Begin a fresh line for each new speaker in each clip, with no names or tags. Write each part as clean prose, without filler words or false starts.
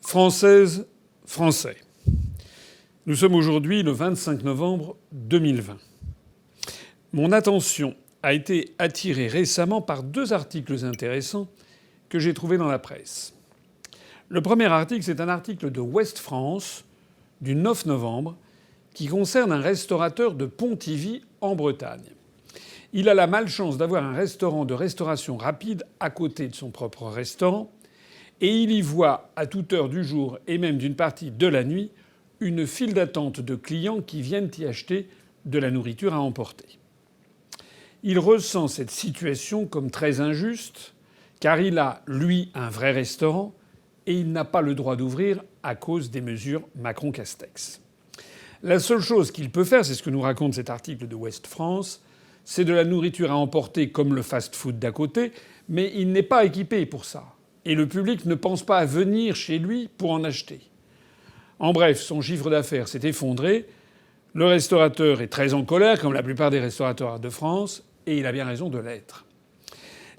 Françaises, Français. Nous sommes aujourd'hui le 25 novembre 2020. Mon attention a été attirée récemment par deux articles intéressants que j'ai trouvés dans la presse. Le premier article, c'est un article de Ouest France du 9 novembre qui concerne un restaurateur de Pontivy en Bretagne. Il a la malchance d'avoir un restaurant de restauration rapide à côté de son propre restaurant et il y voit à toute heure du jour et même d'une partie de la nuit une file d'attente de clients qui viennent y acheter de la nourriture à emporter. Il ressent cette situation comme très injuste car il a, lui, un vrai restaurant et il n'a pas le droit d'ouvrir à cause des mesures Macron-Castex. La seule chose qu'il peut faire, c'est ce que nous raconte cet article de Ouest France, c'est de la nourriture à emporter comme le fast-food d'à côté, mais il n'est pas équipé pour ça. Et le public ne pense pas à venir chez lui pour en acheter. En bref, son chiffre d'affaires s'est effondré. Le restaurateur est très en colère, comme la plupart des restaurateurs de France, et il a bien raison de l'être.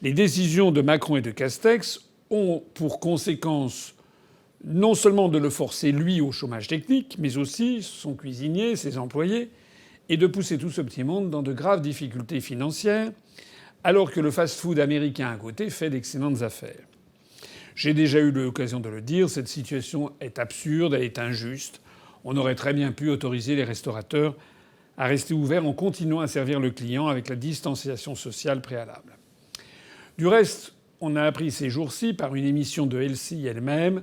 Les décisions de Macron et de Castex ont pour conséquence non seulement de le forcer, lui, au chômage technique, mais aussi son cuisinier, ses employés, et de pousser tout ce petit monde dans de graves difficultés financières, alors que le fast-food américain à côté fait d'excellentes affaires. J'ai déjà eu l'occasion de le dire, cette situation est absurde, elle est injuste. On aurait très bien pu autoriser les restaurateurs à rester ouverts en continuant à servir le client avec la distanciation sociale préalable. Du reste, on a appris ces jours-ci par une émission de LCI elle-même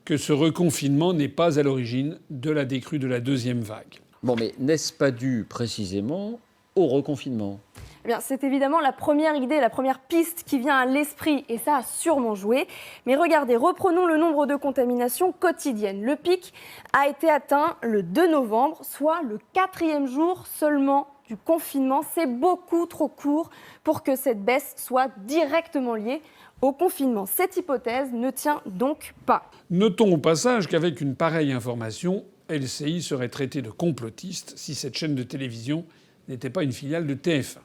que ce reconfinement n'est pas à l'origine de la décrue de la deuxième vague.
Bon, mais n'est-ce pas dû précisément au reconfinement ?
Eh bien, c'est évidemment la première idée, la première piste qui vient à l'esprit, et ça a sûrement joué. Mais regardez, reprenons le nombre de contaminations quotidiennes. Le pic a été atteint le 2 novembre, soit le 4e jour seulement du confinement. C'est beaucoup trop court pour que cette baisse soit directement liée au confinement. Cette hypothèse ne tient donc pas.
Notons au passage qu'avec une pareille information, LCI serait traitée de complotiste si cette chaîne de télévision n'était pas une filiale de TF1.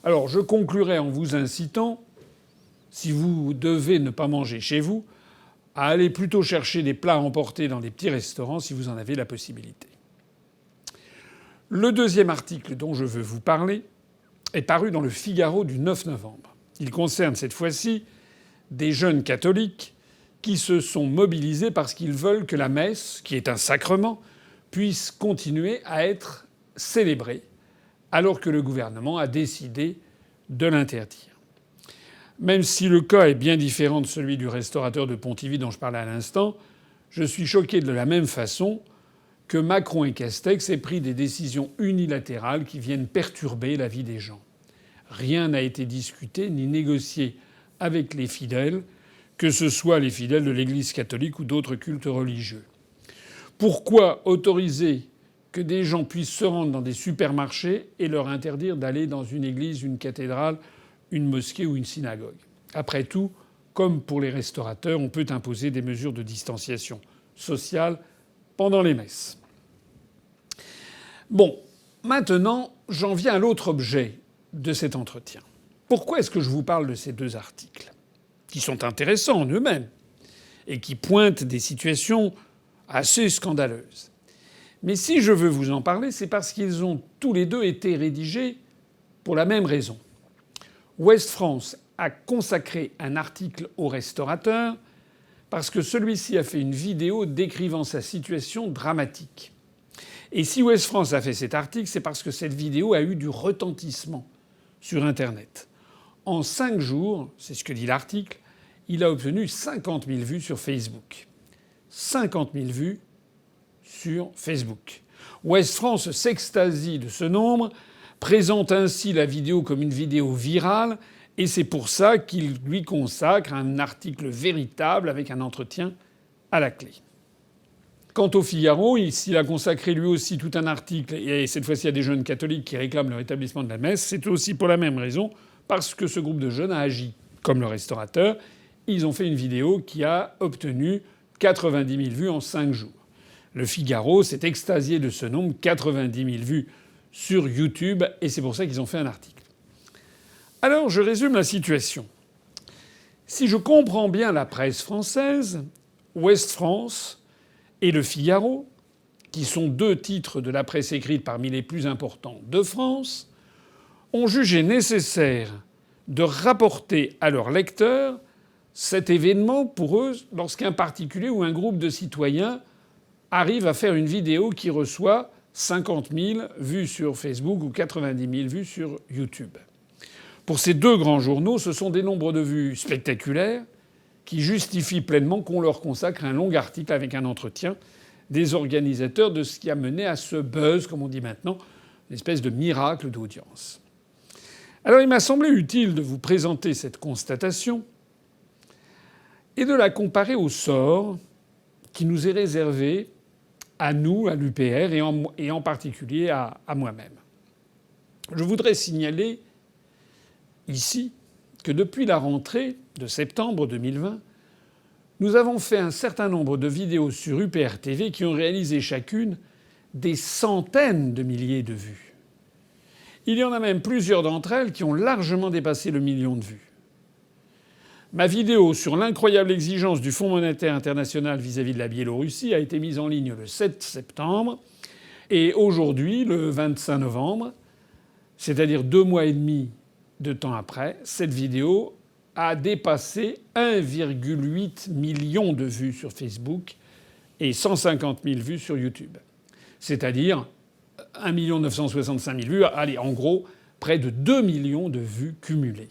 Alors je conclurai en vous incitant, si vous devez ne pas manger chez vous, à aller plutôt chercher des plats emportés dans des petits restaurants si vous en avez la possibilité. Le deuxième article dont je veux vous parler est paru dans le Figaro du 9 novembre. Il concerne cette fois-ci des jeunes catholiques qui se sont mobilisés parce qu'ils veulent que la messe, qui est un sacrement, puisse continuer à être célébrée, alors que le gouvernement a décidé de l'interdire. Même si le cas est bien différent de celui du restaurateur de Pontivy dont je parlais à l'instant, je suis choqué de la même façon que Macron et Castex aient pris des décisions unilatérales qui viennent perturber la vie des gens. Rien n'a été discuté ni négocié avec les fidèles, que ce soit les fidèles de l'Église catholique ou d'autres cultes religieux. Pourquoi autoriser que des gens puissent se rendre dans des supermarchés et leur interdire d'aller dans une église, une cathédrale, une mosquée ou une synagogue ? Après tout, comme pour les restaurateurs, on peut imposer des mesures de distanciation sociale pendant les messes. Bon, maintenant, j'en viens à l'autre objet de cet entretien. Pourquoi est-ce que je vous parle de ces deux articles, qui sont intéressants en eux-mêmes et qui pointent des situations assez scandaleuses ? Mais si je veux vous en parler, c'est parce qu'ils ont tous les deux été rédigés pour la même raison. Ouest France a consacré un article au restaurateur parce que celui-ci a fait une vidéo décrivant sa situation dramatique. Et si Ouest France a fait cet article, c'est parce que cette vidéo a eu du retentissement sur Internet. En 5 jours, c'est ce que dit l'article, il a obtenu 50 000 vues sur Facebook. 50 000 vues sur Facebook. Ouest France s'extasie de ce nombre, présente ainsi la vidéo comme une vidéo virale, et c'est pour ça qu'il lui consacre un article véritable avec un entretien à la clé. Quant au Figaro, il a consacré lui aussi tout un article, et cette fois-ci à des jeunes catholiques qui réclament le rétablissement de la messe. C'est aussi pour la même raison, parce que ce groupe de jeunes a agi comme le restaurateur. Ils ont fait une vidéo qui a obtenu 90 000 vues en 5 jours. Le Figaro s'est extasié de ce nombre, 90 000 vues sur YouTube, et c'est pour ça qu'ils ont fait un article. Alors, je résume la situation. Si je comprends bien la presse française, Ouest France et Le Figaro, qui sont deux titres de la presse écrite parmi les plus importants de France, ont jugé nécessaire de rapporter à leurs lecteurs cet événement pour eux lorsqu'un particulier ou un groupe de citoyens arrive à faire une vidéo qui reçoit 50 000 vues sur Facebook ou 90 000 vues sur YouTube. Pour ces deux grands journaux, ce sont des nombres de vues spectaculaires qui justifient pleinement qu'on leur consacre un long article avec un entretien des organisateurs de ce qui a mené à ce buzz, comme on dit maintenant, une espèce de miracle d'audience. Alors il m'a semblé utile de vous présenter cette constatation et de la comparer au sort qui nous est réservé à nous, à l'UPR, et en particulier à moi-même. Je voudrais signaler ici que depuis la rentrée de septembre 2020, nous avons fait un certain nombre de vidéos sur UPR TV qui ont réalisé chacune des centaines de milliers de vues. Il y en a même plusieurs d'entre elles qui ont largement dépassé le million de vues. Ma vidéo sur l'incroyable exigence du Fonds monétaire international vis-à-vis de la Biélorussie a été mise en ligne le 7 septembre. Et aujourd'hui, le 25 novembre, c'est-à-dire 2 mois et demi de temps après, cette vidéo a dépassé 1,8 million de vues sur Facebook et 150 000 vues sur YouTube. C'est-à-dire 1 965 000 vues, allez, en gros, près de 2 millions de vues cumulées.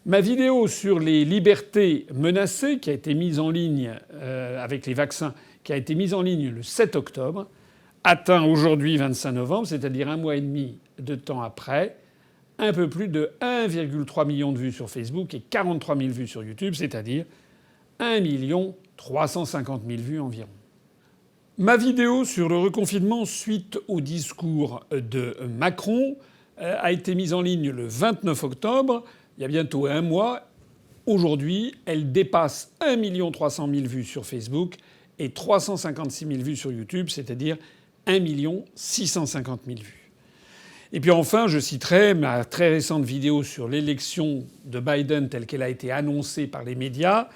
Ma vidéo sur les libertés menacées, qui a été mise en ligne avec les vaccins, qui a été mise en ligne le 7 octobre, atteint aujourd'hui 25 novembre, c'est-à-dire 1 mois et demi de temps après, un peu plus de 1,3 million de vues sur Facebook et 43 000 vues sur YouTube, c'est-à-dire 1 350 000 vues environ. Ma vidéo sur le reconfinement suite au discours de Macron a été mise en ligne le 29 octobre, il y a bientôt un mois. Aujourd'hui, elle dépasse 1 300 000 vues sur Facebook et 356 000 vues sur YouTube, c'est-à-dire 1 650 000 vues. Et puis enfin, je citerai ma très récente vidéo sur l'élection de Biden telle qu'elle a été annoncée par les médias.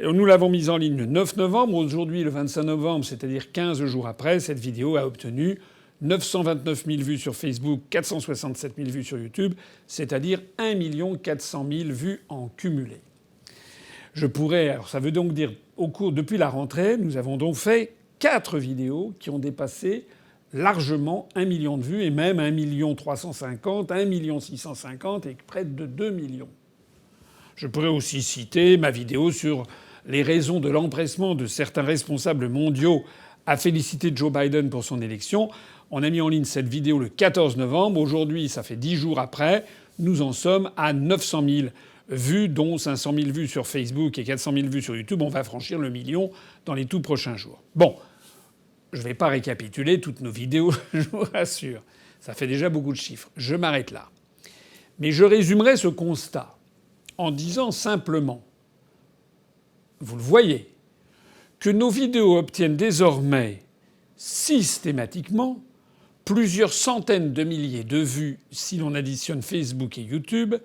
Nous l'avons mise en ligne le 9 novembre. Aujourd'hui, le 25 novembre, c'est-à-dire 15 jours après, cette vidéo a obtenu 929 000 vues sur Facebook, 467 000 vues sur YouTube, c'est-à-dire 1 400 000 vues en cumulé. Je pourrais... Alors ça veut donc dire, depuis la rentrée, nous avons donc fait 4 vidéos qui ont dépassé largement 1 million de vues, et même 1 350 000, 1 650 000 et près de 2 millions. Je pourrais aussi citer ma vidéo sur les raisons de l'empressement de certains responsables mondiaux à féliciter Joe Biden pour son élection. On a mis en ligne cette vidéo le 14 novembre. Aujourd'hui, ça fait 10 jours après, nous en sommes à 900 000 vues, dont 500 000 vues sur Facebook et 400 000 vues sur YouTube. On va franchir le million dans les tout prochains jours. Bon. Je ne vais pas récapituler toutes nos vidéos, je vous rassure. Ça fait déjà beaucoup de chiffres. Je m'arrête là. Mais je résumerai ce constat en disant simplement, vous le voyez, que nos vidéos obtiennent désormais systématiquement plusieurs centaines de milliers de vues si l'on additionne Facebook et YouTube,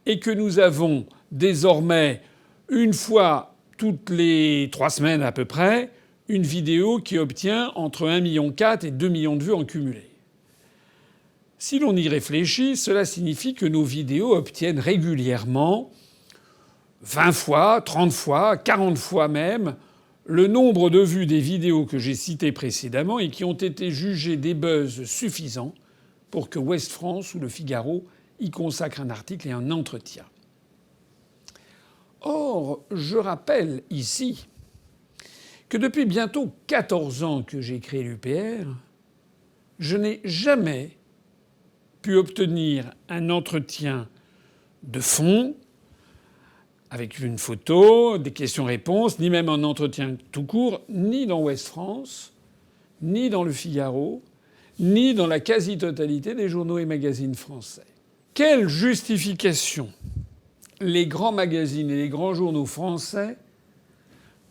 et que nous avons désormais, une fois toutes les 3 semaines à peu près, une vidéo qui obtient entre 1,4 million et 2 millions de vues en cumulé. Si l'on y réfléchit, cela signifie que nos vidéos obtiennent régulièrement 20 fois, 30 fois, 40 fois même le nombre de vues des vidéos que j'ai citées précédemment et qui ont été jugées des buzz suffisants pour que Ouest France ou Le Figaro y consacrent un article et un entretien. Or, je rappelle ici que depuis bientôt 14 ans que j'ai créé l'UPR, je n'ai jamais pu obtenir un entretien de fond avec une photo, des questions-réponses, ni même un entretien tout court, ni dans Ouest France, ni dans Le Figaro, ni dans la quasi-totalité des journaux et magazines français. Quelle justification les grands magazines et les grands journaux français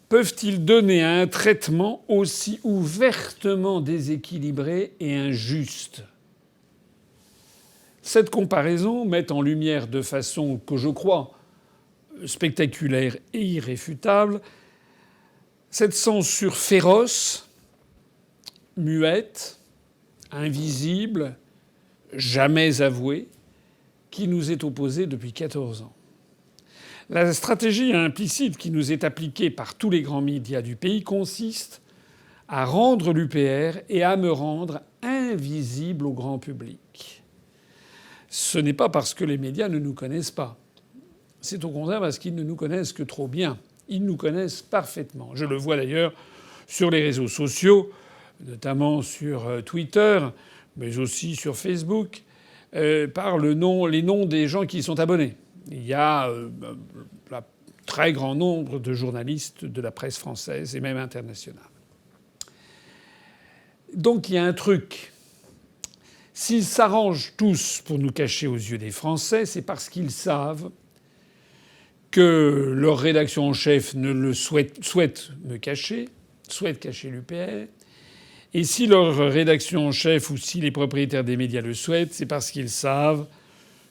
peuvent-ils donner à un traitement aussi ouvertement déséquilibré et injuste ? Cette comparaison met en lumière de façon que je crois spectaculaire et irréfutable, cette censure féroce, muette, invisible, jamais avouée, qui nous est opposée depuis 14 ans. La stratégie implicite qui nous est appliquée par tous les grands médias du pays consiste à rendre l'UPR et à me rendre invisible au grand public. Ce n'est pas parce que les médias ne nous connaissent pas. C'est au contraire parce qu'ils ne nous connaissent que trop bien. Ils nous connaissent parfaitement. Je le vois d'ailleurs sur les réseaux sociaux, notamment sur Twitter, mais aussi sur Facebook, par les noms des gens qui y sont abonnés. Il y a un très grand nombre de journalistes de la presse française et même internationale. Donc il y a un truc. S'ils s'arrangent tous pour nous cacher aux yeux des Français, c'est parce qu'ils savent que leur rédaction en chef ne le souhaite me cacher, souhaite cacher l'UPR. Et si leur rédaction en chef ou si les propriétaires des médias le souhaitent, c'est parce qu'ils savent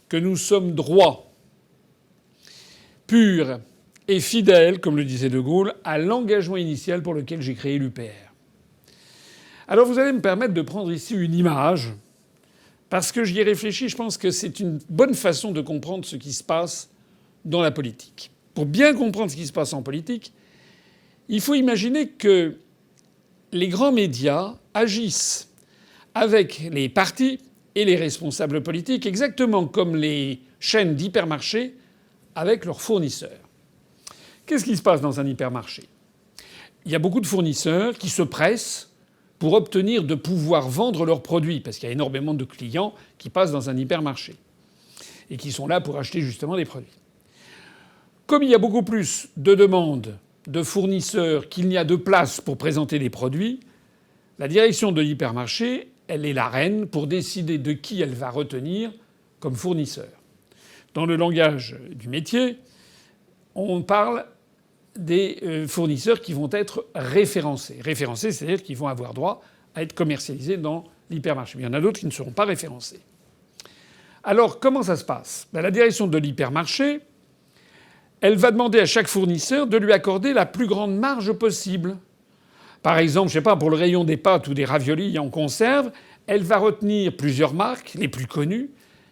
que nous sommes droits, purs et fidèles, comme le disait De Gaulle, à l'engagement initial pour lequel j'ai créé l'UPR. Alors vous allez me permettre de prendre ici une image, parce que j'y ai réfléchi, je pense que c'est une bonne façon de comprendre ce qui se passe dans la politique. Pour bien comprendre ce qui se passe en politique, il faut imaginer que les grands médias agissent avec les partis et les responsables politiques exactement comme les chaînes d'hypermarchés avec leurs fournisseurs. Qu'est-ce qui se passe dans un hypermarché ? Il y a beaucoup de fournisseurs qui se pressent pour obtenir de pouvoir vendre leurs produits, parce qu'il y a énormément de clients qui passent dans un hypermarché et qui sont là pour acheter justement des produits. Comme il y a beaucoup plus de demandes de fournisseurs qu'il n'y a de place pour présenter des produits, la direction de l'hypermarché, elle est la reine pour décider de qui elle va retenir comme fournisseur. Dans le langage du métier, on parle des fournisseurs qui vont être référencés. Référencés, c'est-à-dire qu'ils vont avoir droit à être commercialisés dans l'hypermarché. Mais il y en a d'autres qui ne seront pas référencés. Alors, comment ça se passe ? La direction de l'hypermarché, elle va demander à chaque fournisseur de lui accorder la plus grande marge possible. Par exemple, je sais pas, pour le rayon des pâtes ou des raviolis en conserve, elle va retenir plusieurs marques, les plus connues,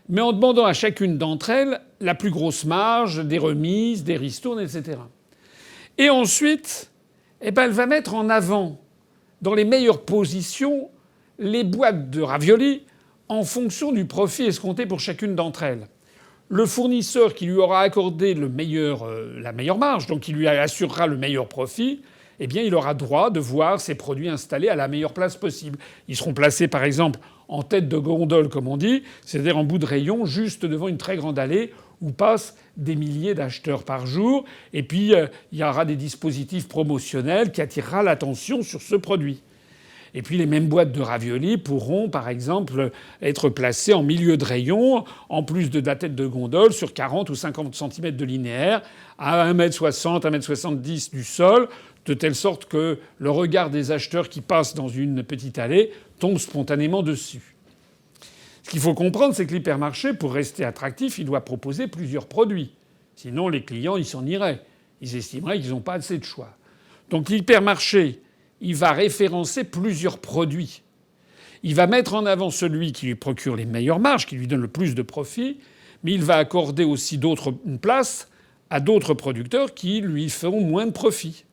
mais en demandant à chacune d'entre elles la plus grosse marge, des remises, des ristournes, etc. Et ensuite, elle va mettre en avant, dans les meilleures positions, les boîtes de raviolis en fonction du profit escompté pour chacune d'entre elles. Le fournisseur qui lui aura accordé la meilleure marge, donc qui lui assurera le meilleur profit, eh bien, il aura droit de voir ses produits installés à la meilleure place possible. Ils seront placés, par exemple, en tête de gondole, comme on dit, c'est-à-dire en bout de rayon, juste devant une très grande allée où passent des milliers d'acheteurs par jour. Et puis, il y aura des dispositifs promotionnels qui attirera l'attention sur ce produit. Et puis les mêmes boîtes de raviolis pourront, par exemple, être placées en milieu de rayon, en plus de la tête de gondole, sur 40 ou 50 cm de linéaire, à 1,60 m, 1,70 m du sol, de telle sorte que le regard des acheteurs qui passent dans une petite allée tombe spontanément dessus. Ce qu'il faut comprendre, c'est que l'hypermarché, pour rester attractif, il doit proposer plusieurs produits. Sinon, les clients, ils s'en iraient. Ils estimeraient qu'ils n'ont pas assez de choix. Donc l'hypermarché, il va référencer plusieurs produits. Il va mettre en avant celui qui lui procure les meilleures marges, qui lui donne le plus de profit, mais il va accorder aussi une place à d'autres producteurs qui lui feront moins de profit.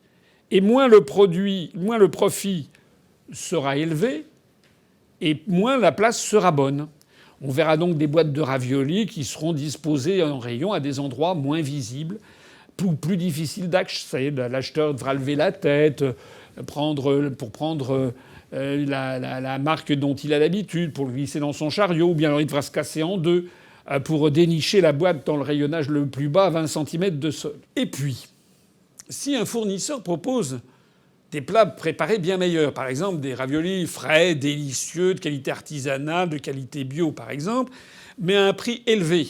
Et moins le profit sera élevé, et moins la place sera bonne. On verra donc des boîtes de raviolis qui seront disposées en rayon à des endroits moins visibles, plus difficiles d'accès. L'acheteur devra lever la tête pour prendre la marque dont il a l'habitude, pour le glisser dans son chariot, ou bien alors il devra se casser en deux pour dénicher la boîte dans le rayonnage le plus bas, à 20 cm de sol. Et puis, si un fournisseur propose des plats préparés bien meilleurs, par exemple des raviolis frais, délicieux, de qualité artisanale, de qualité bio par exemple, mais à un prix élevé,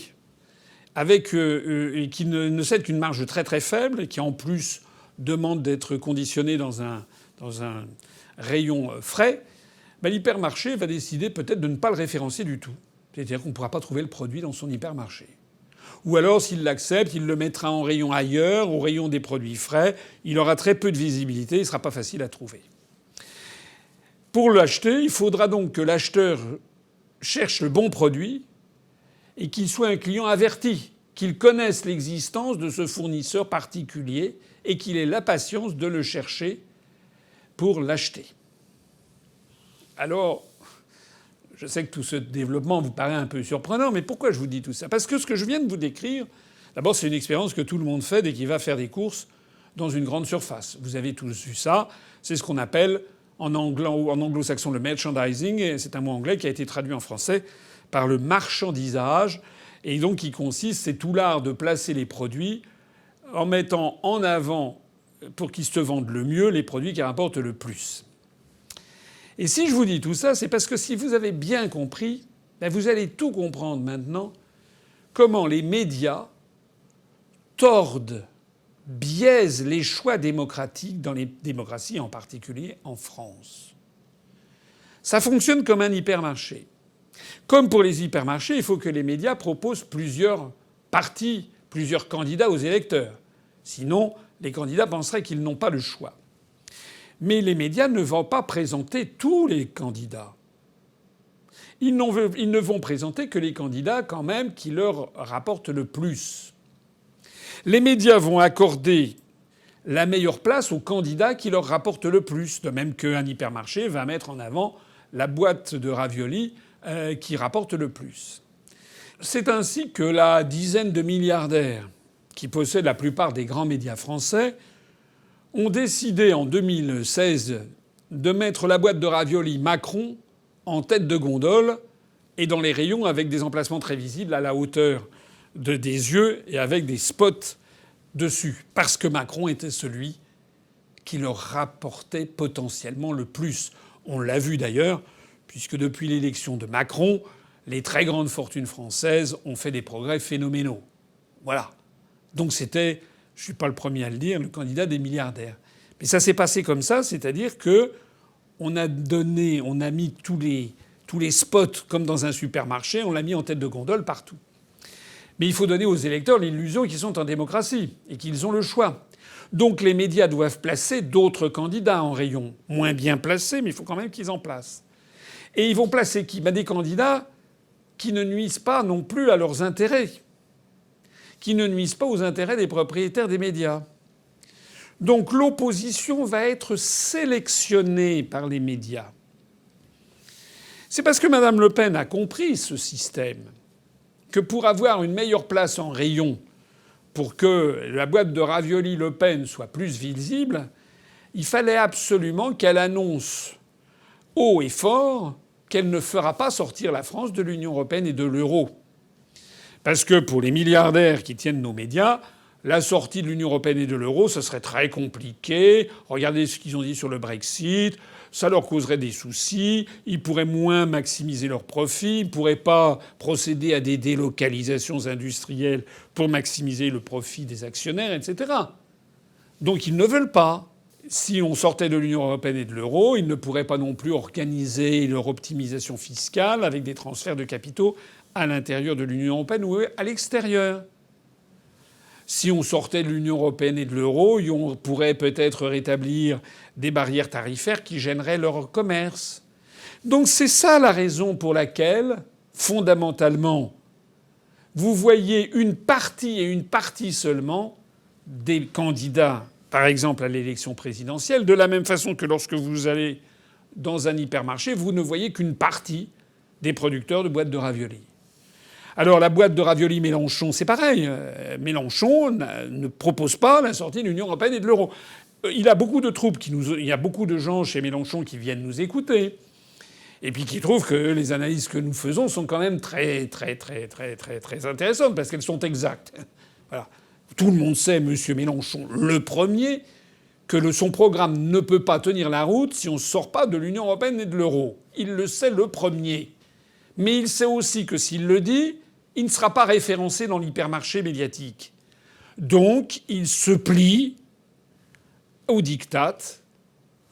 et qui ne cède qu'une marge très très faible, et qui en plus demande d'être conditionné dans un rayon frais, l'hypermarché va décider peut-être de ne pas le référencer du tout. C'est-à-dire qu'on ne pourra pas trouver le produit dans son hypermarché. Ou alors, s'il l'accepte, il le mettra en rayon ailleurs, au rayon des produits frais. Il aura très peu de visibilité, il ne sera pas facile à trouver. Pour l'acheter, il faudra donc que l'acheteur cherche le bon produit et qu'il soit un client averti, qu'il connaisse l'existence de ce fournisseur particulier et qu'il ait la patience de le chercher pour l'acheter. Alors, je sais que tout ce développement vous paraît un peu surprenant, mais pourquoi je vous dis tout ça? Parce que ce que je viens de vous décrire, d'abord, c'est une expérience que tout le monde fait dès qu'il va faire des courses dans une grande surface. Vous avez tous vu ça. C'est ce qu'on appelle en anglo-saxon le merchandising, et c'est un mot anglais qui a été traduit en français par le marchandisage, et donc qui consiste, c'est tout l'art de placer les produits en mettant en avant, pour qu'ils se vendent le mieux, les produits qui rapportent le plus. Et si je vous dis tout ça, c'est parce que si vous avez bien compris, vous allez tout comprendre maintenant, comment les médias tordent, biaisent les choix démocratiques dans les démocraties, en particulier en France. Ça fonctionne comme un hypermarché. Comme pour les hypermarchés, il faut que les médias proposent plusieurs partis, plusieurs candidats aux électeurs. Sinon, les candidats penseraient qu'ils n'ont pas le choix. Mais les médias ne vont pas présenter tous les candidats. Ils ne vont présenter que les candidats quand même qui leur rapportent le plus. Les médias vont accorder la meilleure place aux candidats qui leur rapportent le plus, de même qu'un hypermarché va mettre en avant la boîte de raviolis qui rapporte le plus. C'est ainsi que la dizaine de milliardaires qui possèdent la plupart des grands médias français ont décidé en 2016 de mettre la boîte de raviolis Macron en tête de gondole et dans les rayons avec des emplacements très visibles à la hauteur des yeux et avec des spots dessus. Parce que Macron était celui qui leur rapportait potentiellement le plus. On l'a vu d'ailleurs, puisque depuis l'élection de Macron, les très grandes fortunes françaises ont fait des progrès phénoménaux. Voilà. Donc c'était, je suis pas le premier à le dire, le candidat des milliardaires. Mais ça s'est passé comme ça, c'est-à-dire que on a mis tous les spots comme dans un supermarché, on l'a mis en tête de gondole partout. Mais il faut donner aux électeurs l'illusion qu'ils sont en démocratie et qu'ils ont le choix. Donc les médias doivent placer d'autres candidats en rayon, moins bien placés, mais il faut quand même qu'ils en placent. Et ils vont placer qui? Des candidats qui ne nuisent pas non plus à leurs intérêts, qui ne nuisent pas aux intérêts des propriétaires des médias. Donc l'opposition va être sélectionnée par les médias. C'est parce que Mme Le Pen a compris ce système que pour avoir une meilleure place en rayon, pour que la boîte de raviolis Le Pen soit plus visible, il fallait absolument qu'elle annonce haut et fort qu'elle ne fera pas sortir la France de l'Union européenne et de l'euro. Parce que pour les milliardaires qui tiennent nos médias, la sortie de l'Union européenne et de l'euro, ce serait très compliqué. Regardez ce qu'ils ont dit sur le Brexit. Ça leur causerait des soucis. Ils pourraient moins maximiser leurs profits. Ils ne pourraient pas procéder à des délocalisations industrielles pour maximiser le profit des actionnaires, etc. Donc ils ne veulent pas. Si on sortait de l'Union européenne et de l'euro, ils ne pourraient pas non plus organiser leur optimisation fiscale avec des transferts de capitaux à l'intérieur de l'Union européenne ou à l'extérieur. Si on sortait de l'Union européenne et de l'euro, on pourrait peut-être rétablir des barrières tarifaires qui gêneraient leur commerce. Donc c'est ça la raison pour laquelle, fondamentalement, vous voyez une partie et une partie seulement des candidats, par exemple à l'élection présidentielle, de la même façon que lorsque vous allez dans un hypermarché, vous ne voyez qu'une partie des producteurs de boîtes de raviolis. Alors la boîte de raviolis Mélenchon, c'est pareil. Mélenchon ne propose pas la sortie de l'Union européenne et de l'euro. Il y a beaucoup de troupes il y a beaucoup de gens chez Mélenchon qui viennent nous écouter et puis qui trouvent que les analyses que nous faisons sont quand même très intéressantes parce qu'elles sont exactes. Voilà. Tout le monde sait, monsieur Mélenchon, le premier, que son programme ne peut pas tenir la route si on ne sort pas de l'Union européenne et de l'euro. Il le sait le premier. Mais il sait aussi que s'il le dit, il ne sera pas référencé dans l'hypermarché médiatique. Donc, il se plie au diktat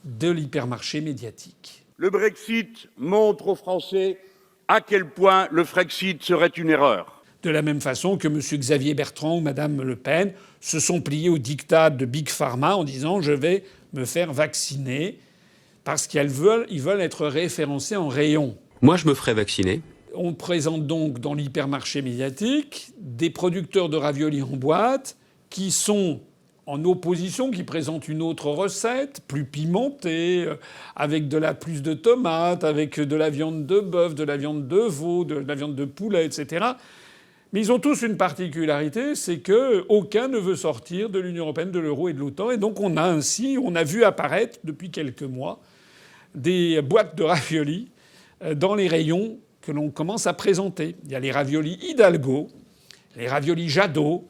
de l'hypermarché médiatique.
Le Brexit montre aux Français à quel point le Frexit serait une erreur.
De la même façon que M. Xavier Bertrand ou Mme Le Pen se sont pliés au diktat de Big Pharma en disant je vais me faire vacciner parce qu'ils veulent être référencés en rayon.
Moi, je me ferai vacciner.
On présente donc dans l'hypermarché médiatique des producteurs de raviolis en boîte qui sont en opposition, qui présentent une autre recette, plus pimentée, avec plus de tomates, avec de la viande de bœuf, de la viande de veau, de la viande de poulet, etc. Mais ils ont tous une particularité, c'est qu'aucun ne veut sortir de l'Union européenne, de l'euro et de l'OTAN. Et donc on a vu apparaître depuis quelques mois des boîtes de raviolis dans les rayons que l'on commence à présenter. Il y a les raviolis Hidalgo, les raviolis Jadot,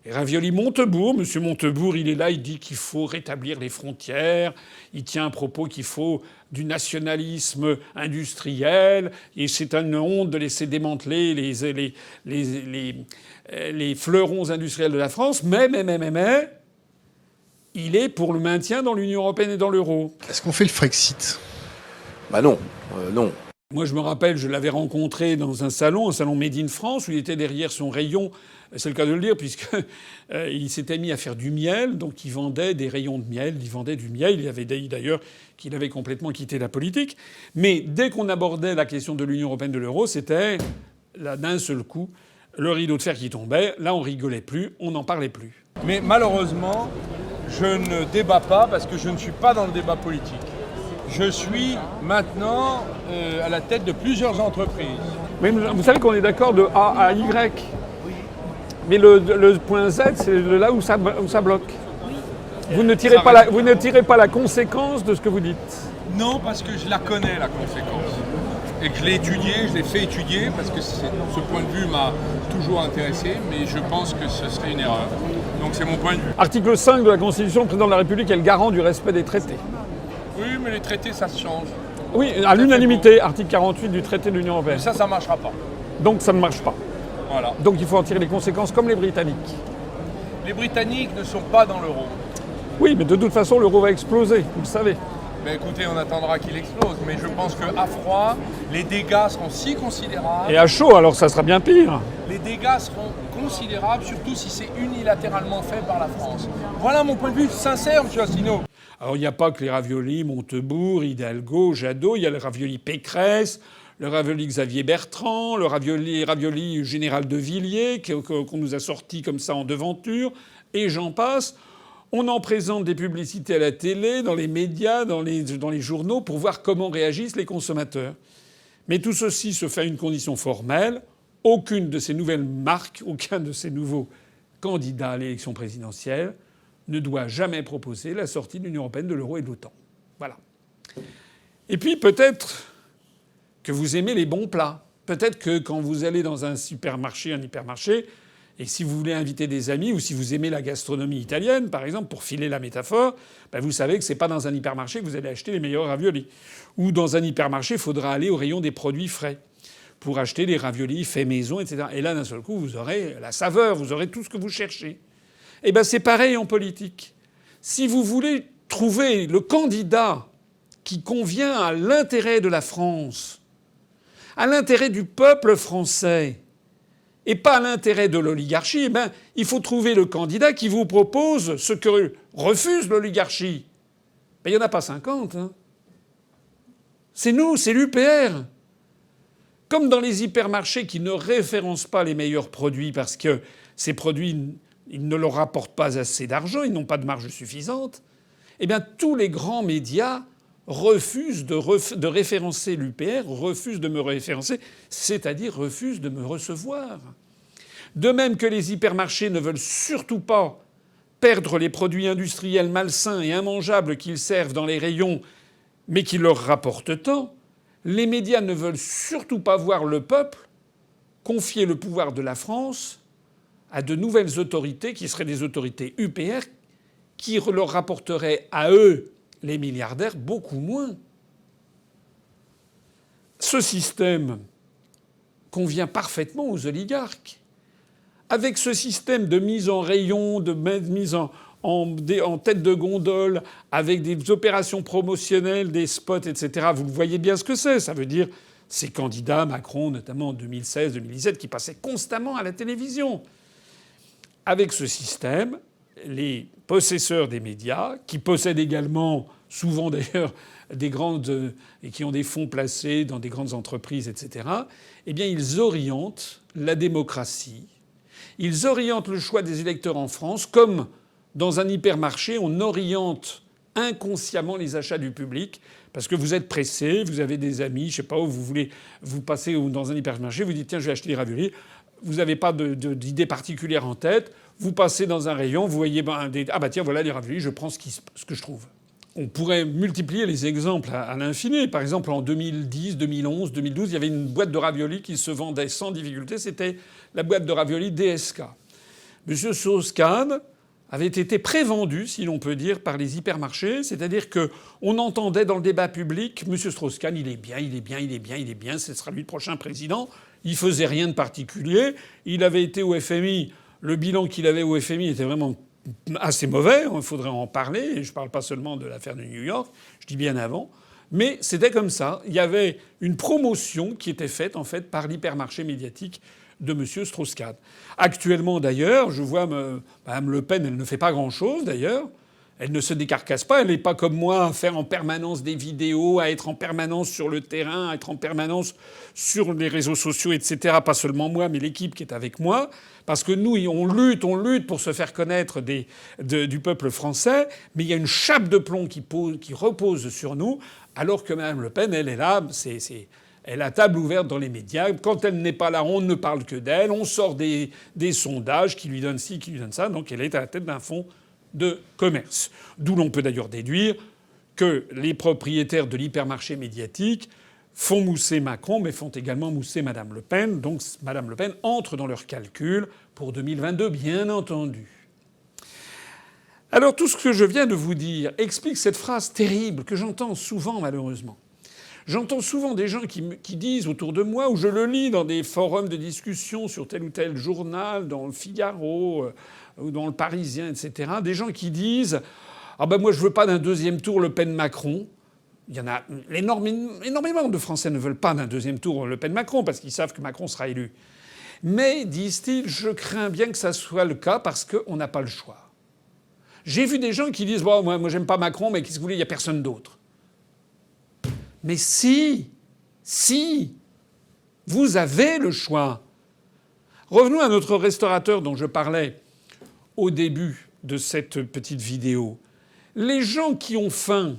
les raviolis Montebourg. Monsieur Montebourg, il est là, il dit qu'il faut rétablir les frontières. Il tient un propos qu'il faut du nationalisme industriel. Et c'est une honte de laisser démanteler les fleurons industriels de la France. Mais, il est pour le maintien dans l'Union européenne et dans l'euro.
Est-ce qu'on fait le Frexit ?
Bah non, non.
Moi, je me rappelle, je l'avais rencontré dans un salon Made in France, où il était derrière son rayon. C'est le cas de le dire, puisqu'il s'était mis à faire du miel, donc il vendait des rayons de miel, il vendait du miel. Il avait dit d'ailleurs qu'il avait complètement quitté la politique. Mais dès qu'on abordait la question de l'Union européenne, de l'euro, c'était là d'un seul coup le rideau de fer qui tombait. Là, on rigolait plus, on n'en parlait plus.
Mais malheureusement, je ne débat pas parce que je ne suis pas dans le débat politique. Je suis maintenant à la tête de plusieurs entreprises.
Mais vous savez qu'on est d'accord de A à Y. Mais le point Z, c'est là où ça bloque. Vous ne tirez pas la conséquence de ce que vous dites.
Non, parce que je la connais, la conséquence. Et que je l'ai étudiée, je l'ai fait étudier, parce que ce point de vue m'a toujours intéressé, mais je pense que ce serait une erreur. Donc c'est mon point de vue.
Article 5 de la Constitution, le président de la République est le garant du respect des traités.
Oui, mais les traités, ça se change.
Oui, à l'unanimité, article 48 du traité de l'Union européenne.
Mais ça ne marchera pas.
Donc ça ne marche pas.
Voilà.
Donc il faut en tirer les conséquences comme les Britanniques.
Les Britanniques ne sont pas dans l'euro.
Oui, mais de toute façon, l'euro va exploser, vous le savez.
Ben écoutez, on attendra qu'il explose. Mais je pense qu'à froid, les dégâts seront si considérables.
Et à chaud, alors ça sera bien pire.
Les dégâts seront considérables, surtout si c'est unilatéralement fait par la France. Voilà mon point de vue sincère, M. Asselineau.
Alors il n'y a pas que les raviolis Montebourg, Hidalgo, Jadot, il y a le ravioli Pécresse, le ravioli Xavier Bertrand, le ravioli Général de Villiers qu'on nous a sorti comme ça en devanture, et j'en passe. On en présente des publicités à la télé, dans les médias, dans les journaux, pour voir comment réagissent les consommateurs. Mais tout ceci se fait à une condition formelle. Aucune de ces nouvelles marques, aucun de ces nouveaux candidats à l'élection présidentielle ne doit jamais proposer la sortie de l'Union européenne, de l'euro et de l'OTAN. Voilà. Et puis peut-être que vous aimez les bons plats. Peut-être que quand vous allez dans un hypermarché, et si vous voulez inviter des amis, ou si vous aimez la gastronomie italienne, par exemple, pour filer la métaphore, ben vous savez que c'est pas dans un hypermarché que vous allez acheter les meilleurs raviolis. Ou dans un hypermarché, il faudra aller au rayon des produits frais pour acheter des raviolis faits maison, etc. Et là, d'un seul coup, vous aurez la saveur, vous aurez tout ce que vous cherchez. Eh ben c'est pareil en politique. Si vous voulez trouver le candidat qui convient à l'intérêt de la France, à l'intérêt du peuple français, et pas à l'intérêt de l'oligarchie, eh ben, il faut trouver le candidat qui vous propose ce que refuse l'oligarchie. Ben, il n'y en a pas 50. Hein. C'est nous, c'est l'UPR. Comme dans les hypermarchés qui ne référencent pas les meilleurs produits parce que ces produits, ils ne leur rapportent pas assez d'argent, ils n'ont pas de marge suffisante, eh bien tous les grands médias refusent de référencer l'UPR, refusent de me référencer, c'est-à-dire refusent de me recevoir. De même que les hypermarchés ne veulent surtout pas perdre les produits industriels malsains et immangeables qu'ils servent dans les rayons, mais qui leur rapportent tant, les médias ne veulent surtout pas voir le peuple confier le pouvoir de la France à de nouvelles autorités qui seraient des autorités UPR qui leur rapporteraient à eux, les milliardaires, beaucoup moins. Ce système convient parfaitement aux oligarques. Avec ce système de mise en rayon, de mise en tête de gondole, avec des opérations promotionnelles, des spots, etc., vous voyez bien ce que c'est. Ça veut dire Ces candidats, Macron notamment en 2016, 2017, qui passaient constamment à la télévision. Avec ce système, les possesseurs des médias, qui possèdent également, souvent d'ailleurs, des grandes et qui ont des fonds placés dans des grandes entreprises, etc. Eh bien, ils orientent la démocratie. Ils orientent le choix des électeurs en France, comme dans un hypermarché, on oriente inconsciemment les achats du public, parce que vous êtes pressé, vous avez des amis, je sais pas où vous voulez, vous passez dans un hypermarché, vous dites tiens je vais acheter des raviolis, vous n'avez pas d'idée particulière en tête, vous passez dans un rayon, vous voyez ah bah tiens voilà les raviolis, je prends ce que je trouve. On pourrait multiplier les exemples à l'infini. Par exemple, en 2010, 2011, 2012, il y avait une boîte de raviolis qui se vendait sans difficulté. C'était la boîte de raviolis DSK. M. Strauss-Kahn avait été prévendu, si l'on peut dire, par les hypermarchés. C'est-à-dire qu'on entendait dans le débat public « M. Strauss-Kahn, il est bien, il est bien, il est bien, il est bien, ce sera lui le prochain président ». Il faisait rien de particulier. Il avait été au FMI. Le bilan qu'il avait au FMI était vraiment assez mauvais, il faudrait en parler, et je ne parle pas seulement de l'affaire de New York, je dis bien avant, mais c'était comme ça. Il y avait une promotion qui était faite en fait par l'hypermarché médiatique de M. Strauss-Kahn. Actuellement d'ailleurs, je vois Mme Le Pen, elle ne fait pas grand-chose d'ailleurs. Elle ne se décarcasse pas, elle n'est pas comme moi à faire en permanence des vidéos, à être en permanence sur le terrain, à être en permanence sur les réseaux sociaux, etc. Pas seulement moi, mais l'équipe qui est avec moi. Parce que nous, on lutte pour se faire connaître du peuple français, mais il y a une chape de plomb qui repose sur nous, alors que Mme Le Pen, elle est là, elle a table ouverte dans les médias. Quand elle n'est pas là, on ne parle que d'elle, on sort des sondages qui lui donnent ci, qui lui donnent ça, donc elle est à la tête d'un fonds de commerce. D'où l'on peut d'ailleurs déduire que les propriétaires de l'hypermarché médiatique font mousser Macron, mais font également mousser Mme Le Pen. Donc Mme Le Pen entre dans leurs calculs pour 2022, bien entendu. Alors tout ce que je viens de vous dire explique cette phrase terrible que j'entends souvent malheureusement. J'entends souvent des gens qui disent autour de moi, ou je le lis dans des forums de discussion sur tel ou tel journal, dans le Figaro ou dans le Parisien, etc., des gens qui disent « Ah ben moi je veux pas d'un deuxième tour Le Pen-Macron ». Il y en a énormément de Français ne veulent pas d'un deuxième tour Le Pen-Macron parce qu'ils savent que Macron sera élu. Mais, disent-ils, je crains bien que ça soit le cas parce qu'on n'a pas le choix. J'ai vu des gens qui disent « Bon, moi j'aime pas Macron, mais qu'est-ce que vous voulez, il n'y a personne d'autre ». Mais si, vous avez le choix. Revenons à notre restaurateur dont je parlais au début de cette petite vidéo. Les gens qui ont faim,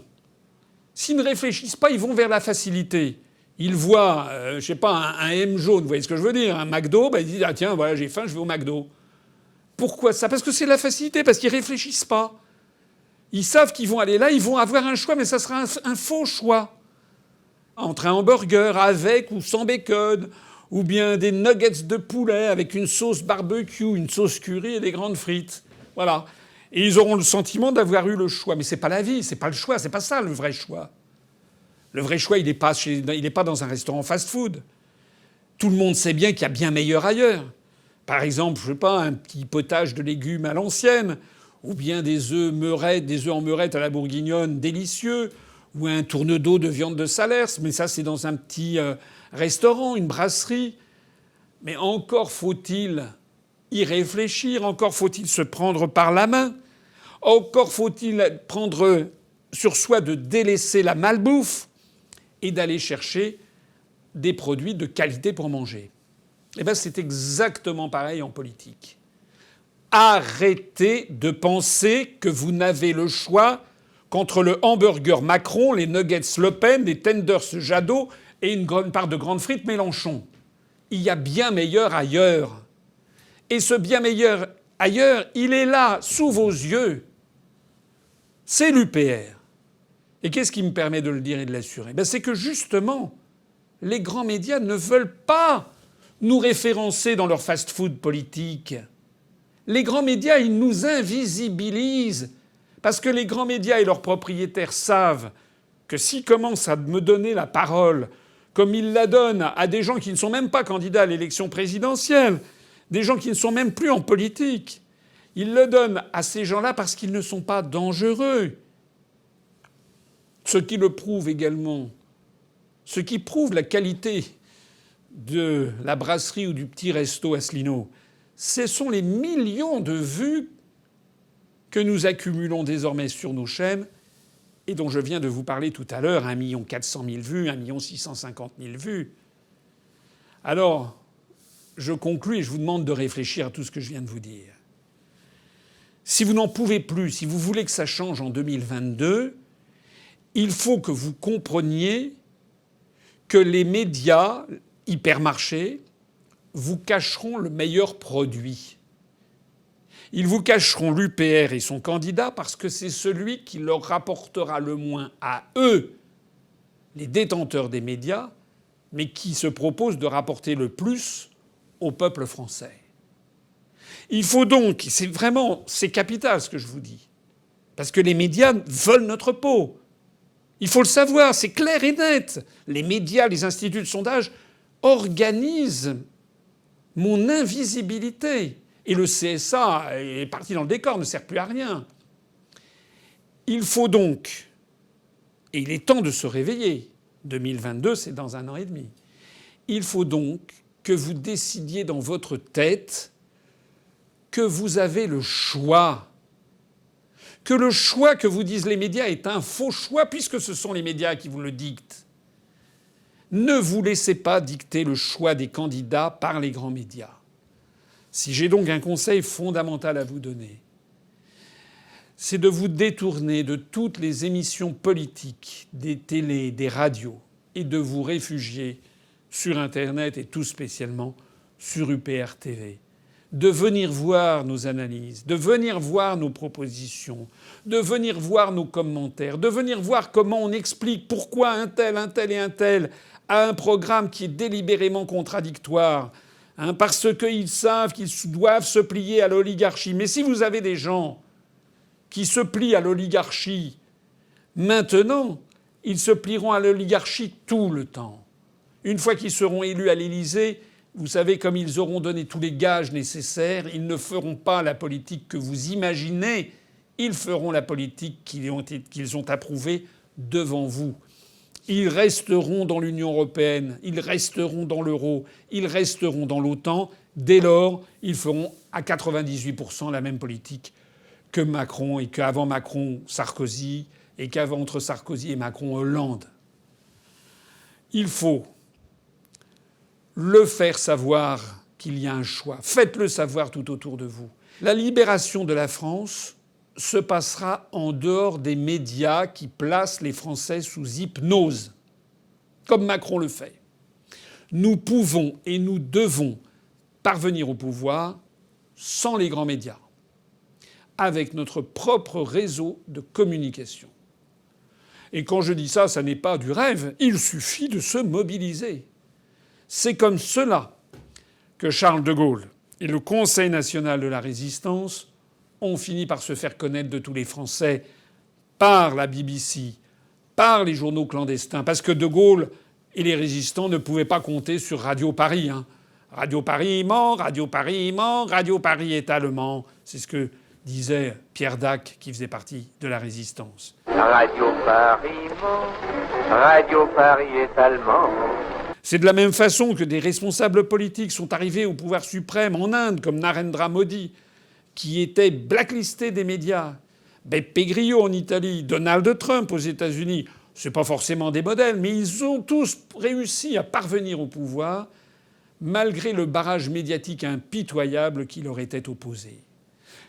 s'ils ne réfléchissent pas, ils vont vers la facilité. Ils voient, je sais pas, un M jaune, vous voyez ce que je veux dire, un McDo, ils disent ah tiens voilà j'ai faim, je vais au McDo. Pourquoi ça ? Parce que c'est la facilité, parce qu'ils réfléchissent pas. Ils savent qu'ils vont aller là, ils vont avoir un choix, mais ça sera un faux choix. Entre un hamburger avec ou sans bacon, ou bien des nuggets de poulet avec une sauce barbecue, une sauce curry et des grandes frites. Voilà. Et ils auront le sentiment d'avoir eu le choix. Mais c'est pas la vie, c'est pas le choix, c'est pas ça le vrai choix. Le vrai choix, il n'est pas dans un restaurant fast-food. Tout le monde sait bien qu'il y a bien meilleur ailleurs. Par exemple, je sais pas, un petit potage de légumes à l'ancienne, ou bien des œufs en meurette à la bourguignonne délicieux, ou un tourne d'eau de viande de Salers, mais ça c'est dans un petit restaurant, une brasserie. Mais encore faut-il y réfléchir, encore faut-il se prendre par la main, encore faut-il prendre sur soi de délaisser la malbouffe et d'aller chercher des produits de qualité pour manger. Eh bien c'est exactement pareil en politique. Arrêtez de penser que vous n'avez le choix qu'entre le hamburger Macron, les nuggets Le Pen, les tenders Jadot et une grande part de grandes frites Mélenchon. Il y a bien meilleur ailleurs. Et ce bien meilleur ailleurs, il est là, sous vos yeux. C'est l'UPR. Et qu'est-ce qui me permet de le dire et de l'assurer ? C'est que justement, les grands médias ne veulent pas nous référencer dans leur fast-food politique. Les grands médias, ils nous invisibilisent. Parce que les grands médias et leurs propriétaires savent que s'ils commencent à me donner la parole, comme ils la donnent à des gens qui ne sont même pas candidats à l'élection présidentielle, des gens qui ne sont même plus en politique, ils le donnent à ces gens-là parce qu'ils ne sont pas dangereux. Ce qui le prouve également, Ce qui prouve la qualité de la brasserie ou du petit resto Asselineau, ce sont les millions de vues que nous accumulons désormais sur nos chaînes et dont je viens de vous parler tout à l'heure, 1 400 000 vues, 1 650 000 vues. Alors, je conclus et je vous demande de réfléchir à tout ce que je viens de vous dire. Si vous n'en pouvez plus, si vous voulez que ça change en 2022, il faut que vous compreniez que les médias hypermarchés vous cacheront le meilleur produit. Ils vous cacheront l'UPR et son candidat parce que c'est celui qui leur rapportera le moins à eux, les détenteurs des médias, mais qui se propose de rapporter le plus au peuple français. Il faut donc, c'est capital ce que je vous dis, parce que les médias veulent notre peau. Il faut le savoir, c'est clair et net. Les médias, les instituts de sondage organisent mon invisibilité. Et le CSA est parti dans le décor, ne sert plus à rien. Il faut donc, et il est temps de se réveiller, 2022 c'est dans 1 an et demi, il faut donc que vous décidiez dans votre tête que vous avez le choix. Que le choix que vous disent les médias est un faux choix puisque ce sont les médias qui vous le dictent. Ne vous laissez pas dicter le choix des candidats par les grands médias. Si j'ai donc un conseil fondamental à vous donner, c'est de vous détourner de toutes les émissions politiques, des télés, des radios, et de vous réfugier sur Internet et tout spécialement sur UPR TV. De venir voir nos analyses, de venir voir nos propositions, de venir voir nos commentaires, de venir voir comment on explique pourquoi un tel et un tel a un programme qui est délibérément contradictoire, parce qu'ils savent qu'ils doivent se plier à l'oligarchie. Mais si vous avez des gens qui se plient à l'oligarchie maintenant, ils se plieront à l'oligarchie tout le temps. Une fois qu'ils seront élus à l'Élysée, vous savez, comme ils auront donné tous les gages nécessaires, ils ne feront pas la politique que vous imaginez, ils feront la politique qu'ils ont approuvée devant vous. Ils resteront dans l'Union européenne, ils resteront dans l'euro, ils resteront dans l'OTAN. Dès lors, ils feront à 98% la même politique que Macron et qu'avant Macron, Sarkozy, et qu'avant entre Sarkozy et Macron, Hollande. Il faut le faire savoir qu'il y a un choix. Faites-le savoir tout autour de vous. La libération de la France se passera en dehors des médias qui placent les Français sous hypnose, comme Macron le fait. Nous pouvons et nous devons parvenir au pouvoir sans les grands médias, avec notre propre réseau de communication. Et quand je dis ça, ça n'est pas du rêve, il suffit de se mobiliser. C'est comme cela que Charles de Gaulle et le Conseil national de la Résistance ont fini par se faire connaître de tous les Français par la BBC, par les journaux clandestins, parce que de Gaulle et les résistants ne pouvaient pas compter sur Radio Paris. Radio Paris ment, Radio Paris ment, Radio Paris est allemand. C'est ce que disait Pierre Dac, qui faisait partie de la Résistance.
Radio Paris ment, Radio Paris est allemand.
C'est de la même façon que des responsables politiques sont arrivés au pouvoir suprême en Inde, comme Narendra Modi, qui était blacklisté des médias. Beppe Grillo en Italie, Donald Trump aux États-Unis. C'est pas forcément des modèles, mais ils ont tous réussi à parvenir au pouvoir malgré le barrage médiatique impitoyable qui leur était opposé.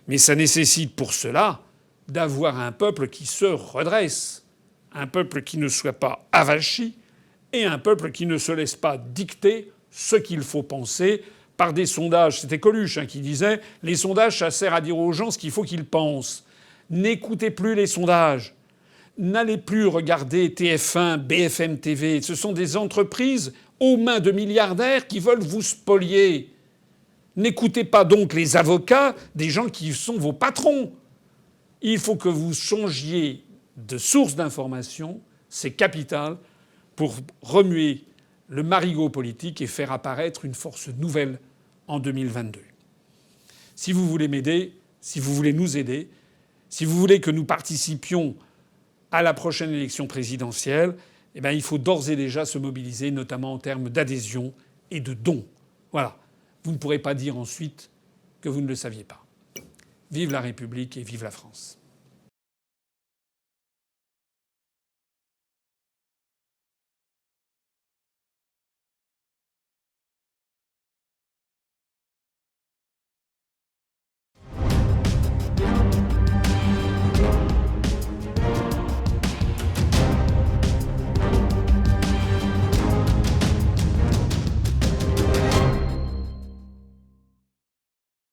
Mais ça nécessite pour cela d'avoir un peuple qui se redresse, un peuple qui ne soit pas avachi et un peuple qui ne se laisse pas dicter ce qu'il faut penser par des sondages. C'était Coluche qui disait « Les sondages, ça sert à dire aux gens ce qu'il faut qu'ils pensent. N'écoutez plus les sondages. N'allez plus regarder TF1, BFM TV. Ce sont des entreprises aux mains de milliardaires qui veulent vous spolier. N'écoutez pas donc les avocats des gens qui sont vos patrons. Il faut que vous changiez de source d'information. C'est capital pour remuer le marigot politique et faire apparaître une force nouvelle en 2022. Si vous voulez m'aider, si vous voulez nous aider, si vous voulez que nous participions à la prochaine élection présidentielle, eh bien, il faut d'ores et déjà se mobiliser, notamment en termes d'adhésion et de dons. Voilà. Vous ne pourrez pas dire ensuite que vous ne le saviez pas. Vive la République et vive la France.